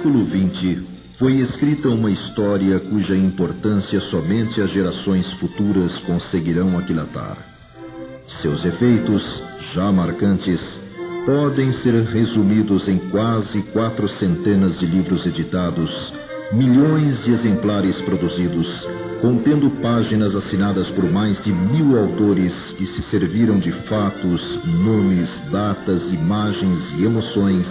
século XX foi escrita uma história cuja importância somente as gerações futuras conseguirão aquilatar. Seus efeitos, já marcantes, podem ser resumidos em quase 400 de livros editados, milhões de exemplares produzidos, contendo páginas assinadas por mais de 1000 autores que se serviram de fatos, nomes, datas, imagens e emoções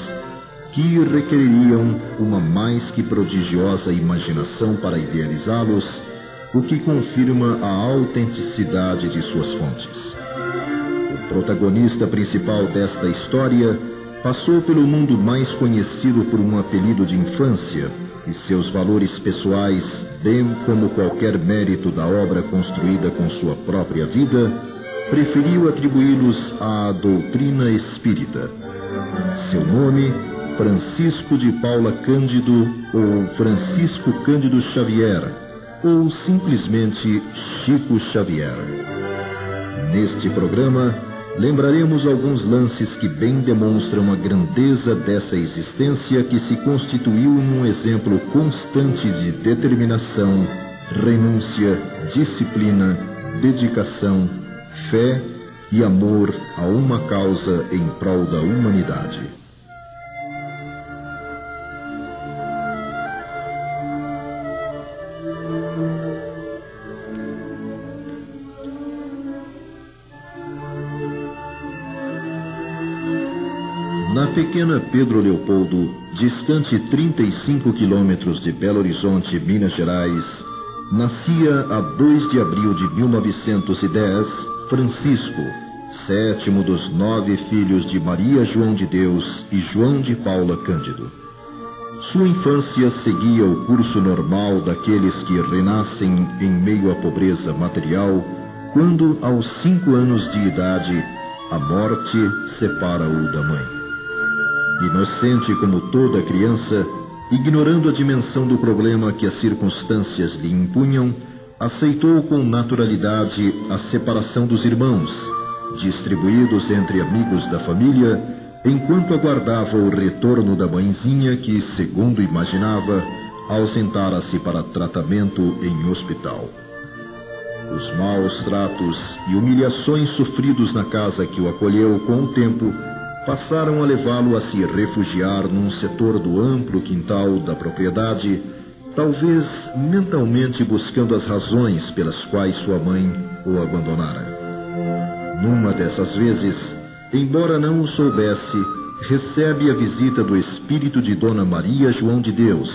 que requereriam uma mais que prodigiosa imaginação para idealizá-los, o que confirma a autenticidade de suas fontes. O protagonista principal desta história passou pelo mundo mais conhecido por um apelido de infância, e seus valores pessoais, bem como qualquer mérito da obra construída com sua própria vida, preferiu atribuí-los à doutrina espírita. Seu nome, Francisco de Paula Cândido, ou Francisco Cândido Xavier, ou simplesmente Chico Xavier. Neste programa, lembraremos alguns lances que bem demonstram a grandeza dessa existência que se constituiu num exemplo constante de determinação, renúncia, disciplina, dedicação, fé e amor a uma causa em prol da humanidade. Na pequena Pedro Leopoldo, distante 35 quilômetros de Belo Horizonte, Minas Gerais, nascia a 2 de abril de 1910, Francisco, sétimo dos 9 filhos de Maria João de Deus e João de Paula Cândido. Sua infância seguia o curso normal daqueles que renascem em meio à pobreza material, quando, aos 5 anos de idade, a morte separa-o da mãe. Inocente como toda criança, ignorando a dimensão do problema que as circunstâncias lhe impunham, aceitou com naturalidade a separação dos irmãos, distribuídos entre amigos da família, enquanto aguardava o retorno da mãezinha que, segundo imaginava, ausentara-se para tratamento em hospital. Os maus tratos e humilhações sofridos na casa que o acolheu com o tempo passaram a levá-lo a se refugiar num setor do amplo quintal da propriedade, talvez mentalmente buscando as razões pelas quais sua mãe o abandonara. Numa dessas vezes, embora não o soubesse, recebe a visita do espírito de Dona Maria João de Deus,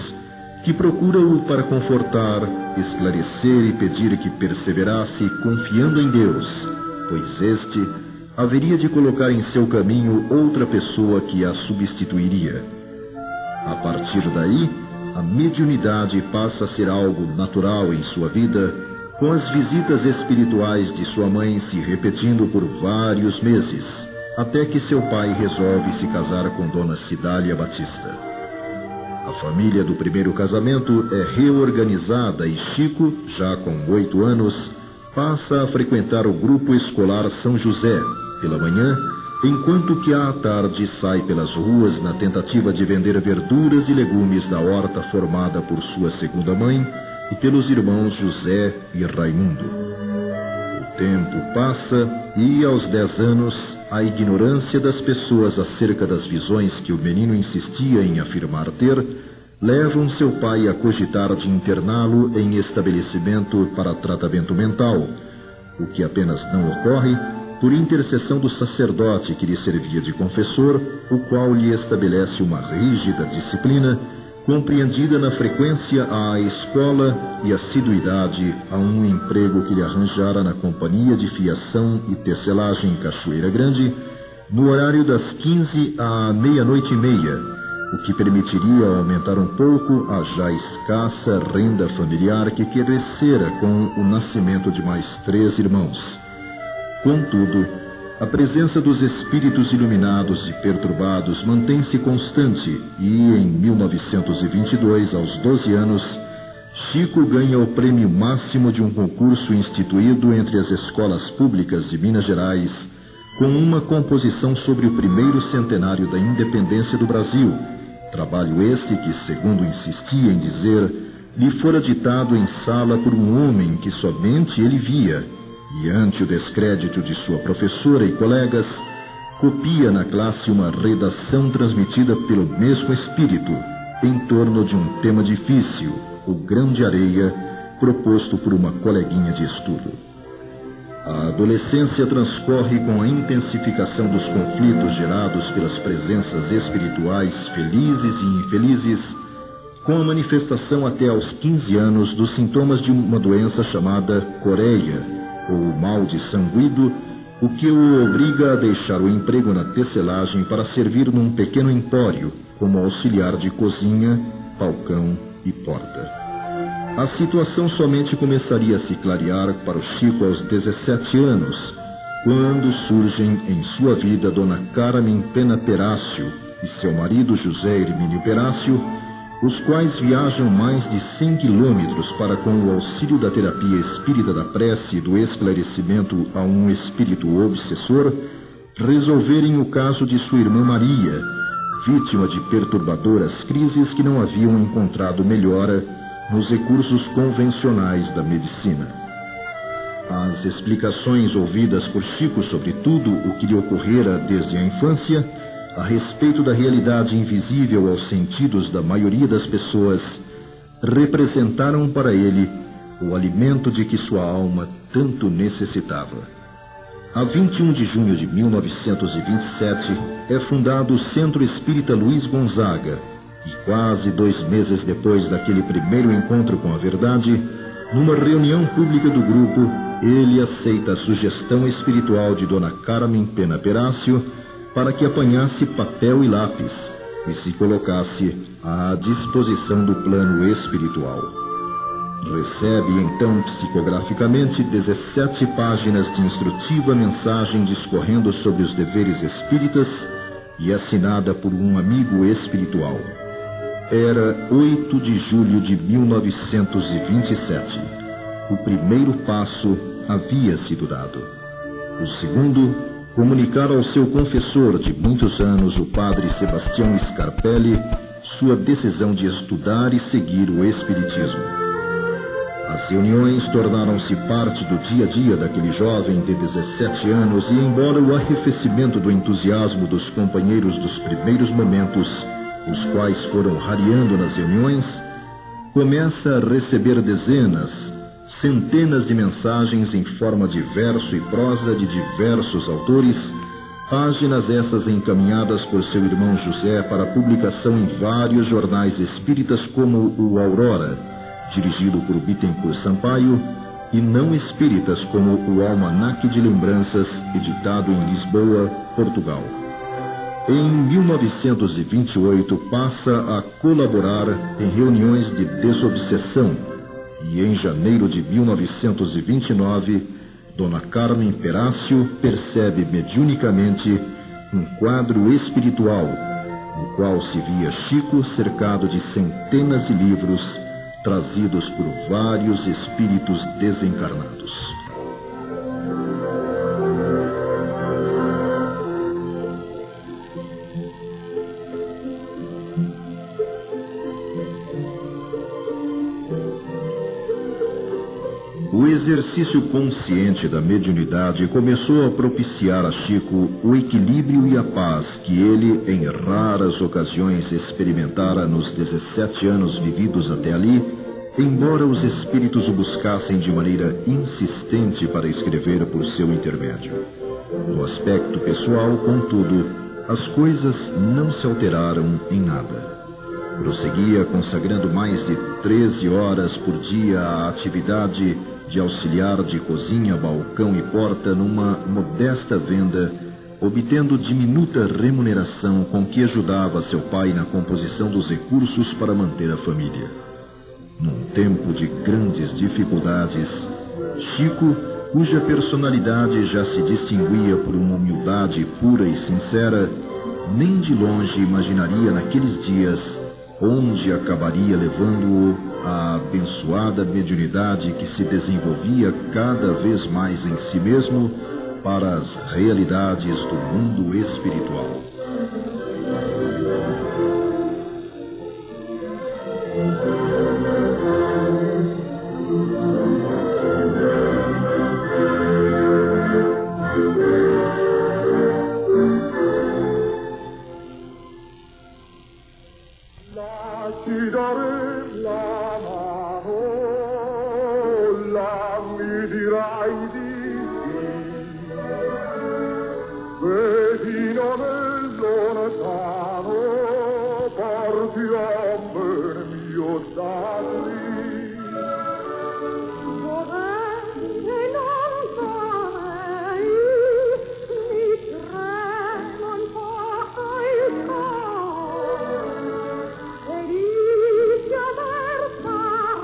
que procura-o para confortar, esclarecer e pedir que perseverasse confiando em Deus, pois este haveria de colocar em seu caminho outra pessoa que a substituiria. A partir daí, a mediunidade passa a ser algo natural em sua vida, com as visitas espirituais de sua mãe se repetindo por vários meses, até que seu pai resolve se casar com Dona Cidália Batista. A família do primeiro casamento é reorganizada e Chico, já com 8 anos, passa a frequentar o grupo escolar São José, pela manhã, enquanto que à tarde sai pelas ruas na tentativa de vender verduras e legumes da horta formada por sua segunda mãe e pelos irmãos José e Raimundo. O tempo passa e, aos 10 anos, a ignorância das pessoas acerca das visões que o menino insistia em afirmar ter, levam seu pai a cogitar de interná-lo em estabelecimento para tratamento mental, o que apenas não ocorre por intercessão do sacerdote que lhe servia de confessor, o qual lhe estabelece uma rígida disciplina, compreendida na frequência à escola e assiduidade a um emprego que lhe arranjara na companhia de fiação e tecelagem em Cachoeira Grande, no horário das 15 à meia-noite e meia, o que permitiria aumentar um pouco a já escassa renda familiar que crescera com o nascimento de mais 3 irmãos. Contudo, a presença dos espíritos iluminados e perturbados mantém-se constante e, em 1922, aos 12 anos, Chico ganha o prêmio máximo de um concurso instituído entre as escolas públicas de Minas Gerais, com uma composição sobre o primeiro centenário da independência do Brasil, Trabalho esse que, segundo insistia em dizer, lhe fora ditado em sala por um homem que somente ele via, e ante o descrédito de sua professora e colegas, copia na classe uma redação transmitida pelo mesmo espírito, em torno de um tema difícil, o grão de areia, proposto por uma coleguinha de estudo. A adolescência transcorre com a intensificação dos conflitos gerados pelas presenças espirituais felizes e infelizes, com a manifestação até aos 15 anos dos sintomas de uma doença chamada coreia, ou mal de sanguído, o que o obriga a deixar o emprego na tecelagem para servir num pequeno empório, como auxiliar de cozinha, balcão e porta. A situação somente começaria a se clarear para o Chico aos 17 anos, quando surgem em sua vida Dona Carmen Pena Perácio e seu marido José Hermínio Perácio, os quais viajam mais de 100 quilômetros para, com o auxílio da terapia espírita da prece e do esclarecimento a um espírito obsessor, resolverem o caso de sua irmã Maria, vítima de perturbadoras crises que não haviam encontrado melhora nos recursos convencionais da medicina. As explicações ouvidas por Chico sobre tudo o que lhe ocorrera desde a infância, a respeito da realidade invisível aos sentidos da maioria das pessoas, representaram para ele o alimento de que sua alma tanto necessitava. A 21 de junho de 1927 é fundado o Centro Espírita Luiz Gonzaga, e quase 2 meses depois daquele primeiro encontro com a verdade, numa reunião pública do grupo, ele aceita a sugestão espiritual de Dona Carmen Pena Perácio para que apanhasse papel e lápis e se colocasse à disposição do plano espiritual. Recebe então psicograficamente 17 páginas de instrutiva mensagem discorrendo sobre os deveres espíritas e assinada por um amigo espiritual. Era 8 de julho de 1927. O primeiro passo havia sido dado. O segundo, comunicar ao seu confessor de muitos anos, o padre Sebastião Scarpelli, sua decisão de estudar e seguir o espiritismo. As reuniões tornaram-se parte do dia a dia daquele jovem de 17 anos e, embora o arrefecimento do entusiasmo dos companheiros dos primeiros momentos, os quais foram rareando nas reuniões, começa a receber dezenas, centenas de mensagens em forma de verso e prosa de diversos autores, páginas essas encaminhadas por seu irmão José para publicação em vários jornais espíritas como o Aurora, dirigido por Bittencourt Sampaio, e não espíritas como o Almanaque de Lembranças, editado em Lisboa, Portugal. Em 1928 passa a colaborar em reuniões de desobsessão e em janeiro de 1929, Dona Carmen Perácio percebe mediunicamente um quadro espiritual, no qual se via Chico cercado de centenas de livros trazidos por vários espíritos desencarnados. O exercício consciente da mediunidade começou a propiciar a Chico o equilíbrio e a paz que ele, em raras ocasiões, experimentara nos 17 anos vividos até ali, embora os espíritos o buscassem de maneira insistente para escrever por seu intermédio. No aspecto pessoal, contudo, as coisas não se alteraram em nada. Prosseguia consagrando mais de 13 horas por dia à atividade de auxiliar de cozinha, balcão e porta numa modesta venda, obtendo diminuta remuneração com que ajudava seu pai na composição dos recursos para manter a família. Num tempo de grandes dificuldades, Chico, cuja personalidade já se distinguia por uma humildade pura e sincera, nem de longe imaginaria naqueles dias onde acabaria levando-o a abençoada mediunidade que se desenvolvia cada vez mais em si mesmo para as realidades do mundo espiritual.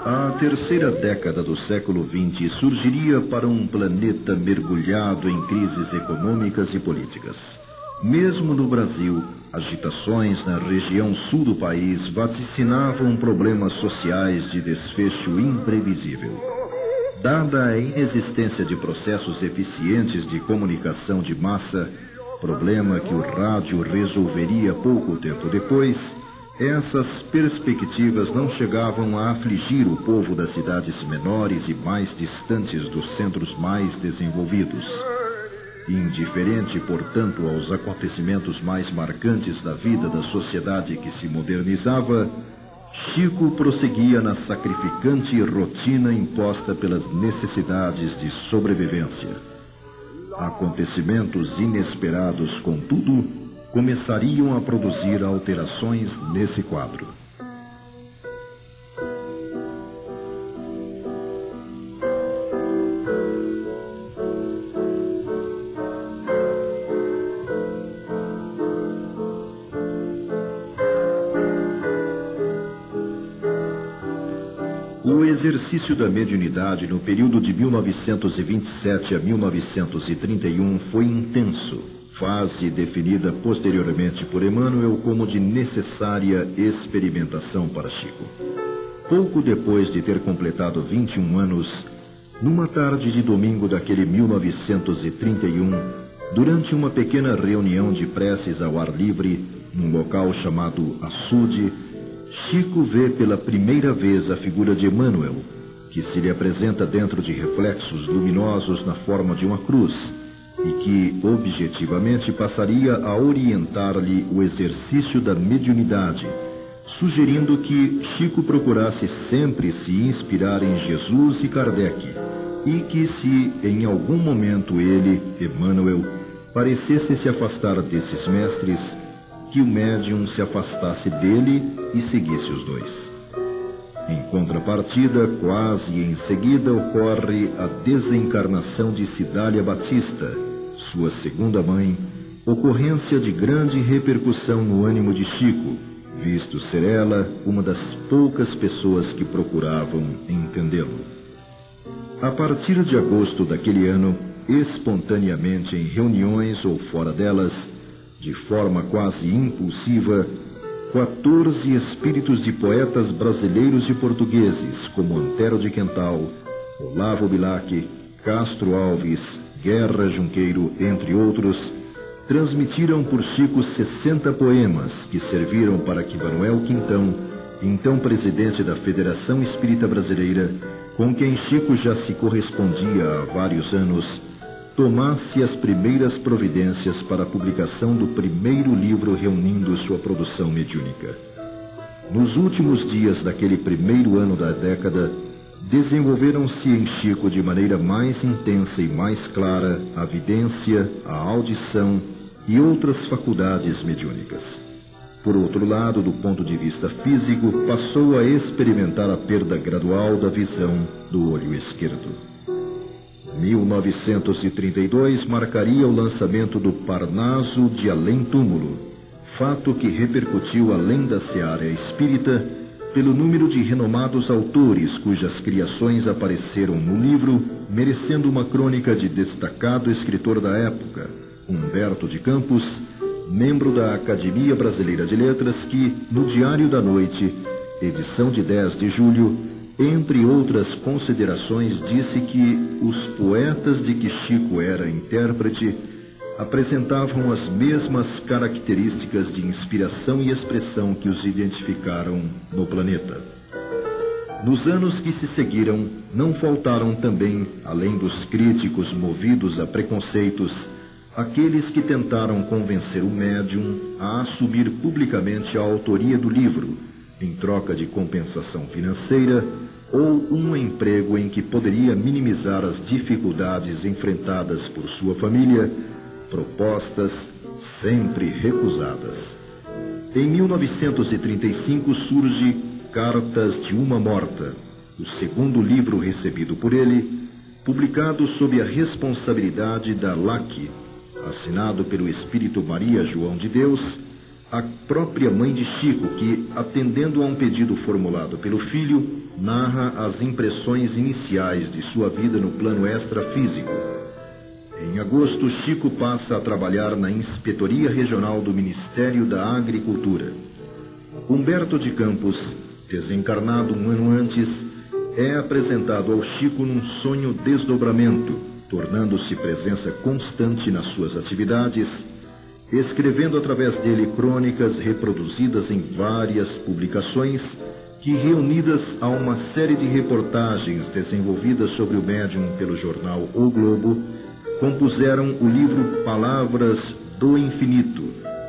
A terceira década do século XX surgiria para um planeta mergulhado em crises econômicas e políticas. Mesmo no Brasil, agitações na região sul do país vaticinavam problemas sociais de desfecho imprevisível. Dada a inexistência de processos eficientes de comunicação de massa, problema que o rádio resolveria pouco tempo depois, essas perspectivas não chegavam a afligir o povo das cidades menores e mais distantes dos centros mais desenvolvidos. Indiferente, portanto, aos acontecimentos mais marcantes da vida da sociedade que se modernizava, Chico prosseguia na sacrificante rotina imposta pelas necessidades de sobrevivência. Acontecimentos inesperados, contudo, começariam a produzir alterações nesse quadro. O exercício da mediunidade no período de 1927 a 1931 foi intenso, fase definida posteriormente por Emmanuel como de necessária experimentação para Chico. Pouco depois de ter completado 21 anos, numa tarde de domingo daquele 1931, durante uma pequena reunião de preces ao ar livre, num local chamado Açude, Chico vê pela primeira vez a figura de Emmanuel, que se lhe apresenta dentro de reflexos luminosos na forma de uma cruz, e que, objetivamente, passaria a orientar-lhe o exercício da mediunidade, sugerindo que Chico procurasse sempre se inspirar em Jesus e Kardec, e que se, em algum momento, ele, Emmanuel, parecesse se afastar desses mestres, que o médium se afastasse dele e seguisse os dois. Em contrapartida, quase em seguida, ocorre a desencarnação de Cidália Batista, sua segunda mãe, ocorrência de grande repercussão no ânimo de Chico, visto ser ela uma das poucas pessoas que procuravam entendê-lo. A partir de agosto daquele ano, espontaneamente em reuniões ou fora delas, de forma quase impulsiva, 14 espíritos de poetas brasileiros e portugueses, como Antero de Quental, Olavo Bilac, Castro Alves, Guerra Junqueiro, entre outros, transmitiram por Chico 60 poemas que serviram para que Manuel Quintão, então presidente da Federação Espírita Brasileira, com quem Chico já se correspondia há vários anos, tomasse as primeiras providências para a publicação do primeiro livro reunindo sua produção mediúnica. Nos últimos dias daquele primeiro ano da década, desenvolveram-se em Chico de maneira mais intensa e mais clara a vidência, a audição e outras faculdades mediúnicas. Por outro lado, do ponto de vista físico, passou a experimentar a perda gradual da visão do olho esquerdo. 1932 marcaria o lançamento do Parnaso de Além Túmulo, fato que repercutiu além da seara espírita pelo número de renomados autores cujas criações apareceram no livro, merecendo uma crônica de destacado escritor da época, Humberto de Campos, membro da Academia Brasileira de Letras, que, no Diário da Noite, edição de 10 de julho, entre outras considerações, disse que os poetas de que Chico era intérprete apresentavam as mesmas características de inspiração e expressão que os identificaram no planeta. Nos anos que se seguiram, não faltaram também, além dos críticos movidos a preconceitos, aqueles que tentaram convencer o médium a assumir publicamente a autoria do livro, em troca de compensação financeira ou um emprego em que poderia minimizar as dificuldades enfrentadas por sua família, propostas sempre recusadas. Em 1935 surge Cartas de uma Morta, o segundo livro recebido por ele, publicado sob a responsabilidade da LAC, assinado pelo Espírito Maria João de Deus, A própria mãe de Chico, que, atendendo a um pedido formulado pelo filho, narra as impressões iniciais de sua vida no plano extrafísico. Em agosto, Chico passa a trabalhar na Inspetoria Regional do Ministério da Agricultura. Humberto de Campos, desencarnado um ano antes, é apresentado ao Chico num sonho desdobramento, tornando-se presença constante nas suas atividades, escrevendo através dele crônicas reproduzidas em várias publicações que, reunidas a uma série de reportagens desenvolvidas sobre o médium pelo jornal O Globo, compuseram o livro Palavras do Infinito,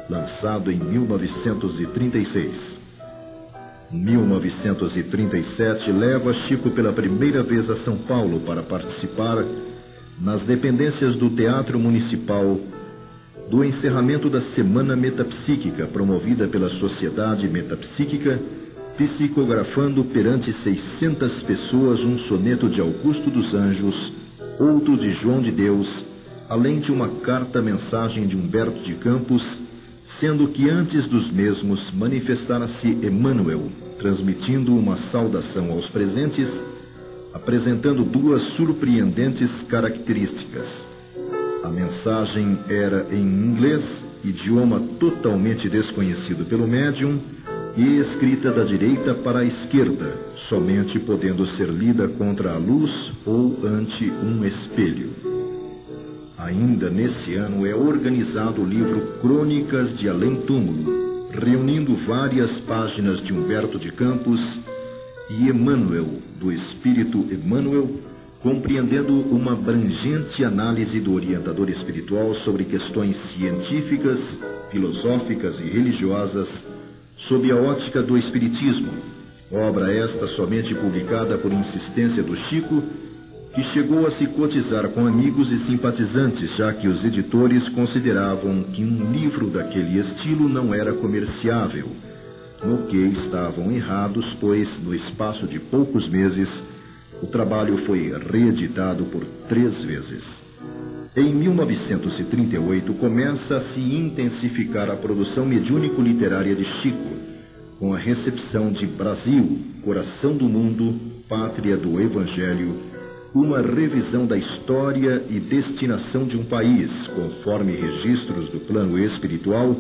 lançado em 1936. Em 1937, leva Chico pela primeira vez a São Paulo para participar, nas dependências do Teatro Municipal, do encerramento da Semana Metapsíquica, promovida pela Sociedade Metapsíquica, psicografando perante 600 pessoas um soneto de Augusto dos Anjos, outro de João de Deus, além de uma carta-mensagem de Humberto de Campos, sendo que antes dos mesmos manifestara-se Emmanuel, transmitindo uma saudação aos presentes, apresentando duas surpreendentes características. A mensagem era em inglês, idioma totalmente desconhecido pelo médium, e escrita da direita para a esquerda, somente podendo ser lida contra a luz ou ante um espelho. Ainda nesse ano é organizado o livro Crônicas de Além Túmulo, reunindo várias páginas de Humberto de Campos e Emmanuel, do Espírito Emmanuel, compreendendo uma abrangente análise do orientador espiritual sobre questões científicas, filosóficas e religiosas, sob a ótica do Espiritismo, obra esta somente publicada por insistência do Chico, que chegou a se cotizar com amigos e simpatizantes, já que os editores consideravam que um livro daquele estilo não era comerciável, no que estavam errados, pois, no espaço de poucos meses, o trabalho foi reeditado por 3 vezes. Em 1938, começa a se intensificar a produção mediúnico-literária de Chico, com a recepção de Brasil, Coração do Mundo, Pátria do Evangelho, uma revisão da história e destinação de um país, conforme registros do plano espiritual,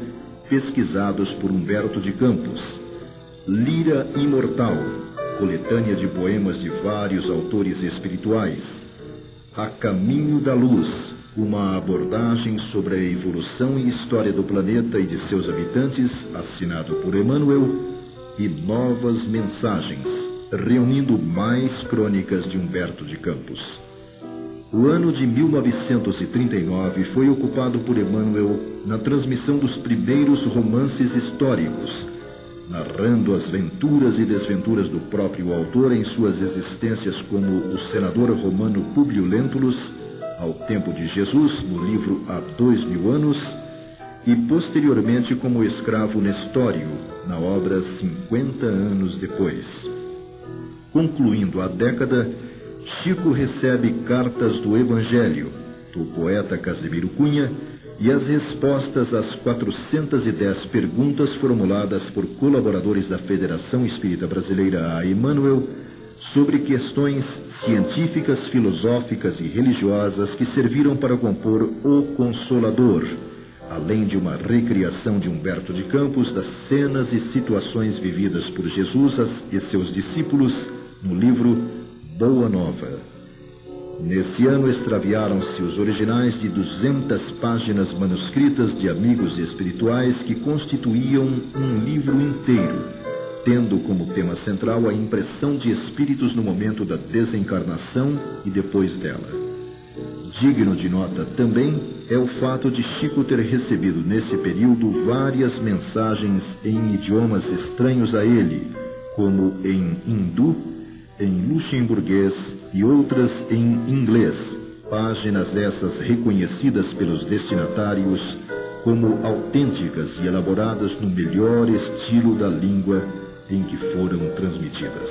pesquisados por Humberto de Campos, Lira Imortal, coletânea de poemas de vários autores espirituais, A Caminho da Luz, uma abordagem sobre a evolução e história do planeta e de seus habitantes, assinado por Emmanuel, e Novas Mensagens, reunindo mais crônicas de Humberto de Campos. O ano de 1939 foi ocupado por Emmanuel na transmissão dos primeiros romances históricos, narrando as venturas e desventuras do próprio autor em suas existências como o senador romano Públio Lentulus, ao tempo de Jesus, no livro Há 2000 anos, e posteriormente como escravo Nestório, na obra 50 anos depois. Concluindo a década, Chico recebe cartas do Evangelho, do poeta Casimiro Cunha, e as respostas às 410 perguntas formuladas por colaboradores da Federação Espírita Brasileira a Emmanuel sobre questões científicas, filosóficas e religiosas que serviram para compor O Consolador, além de uma recriação de Humberto de Campos das cenas e situações vividas por Jesus e seus discípulos no livro Boa Nova. Nesse ano extraviaram-se os originais de 200 páginas manuscritas de amigos espirituais que constituíam um livro inteiro, tendo como tema central a impressão de espíritos no momento da desencarnação e depois dela. Digno de nota também é o fato de Chico ter recebido nesse período várias mensagens em idiomas estranhos a ele, como em hindu, em luxemburguês e outras em inglês, páginas essas reconhecidas pelos destinatários como autênticas e elaboradas no melhor estilo da língua em que foram transmitidas.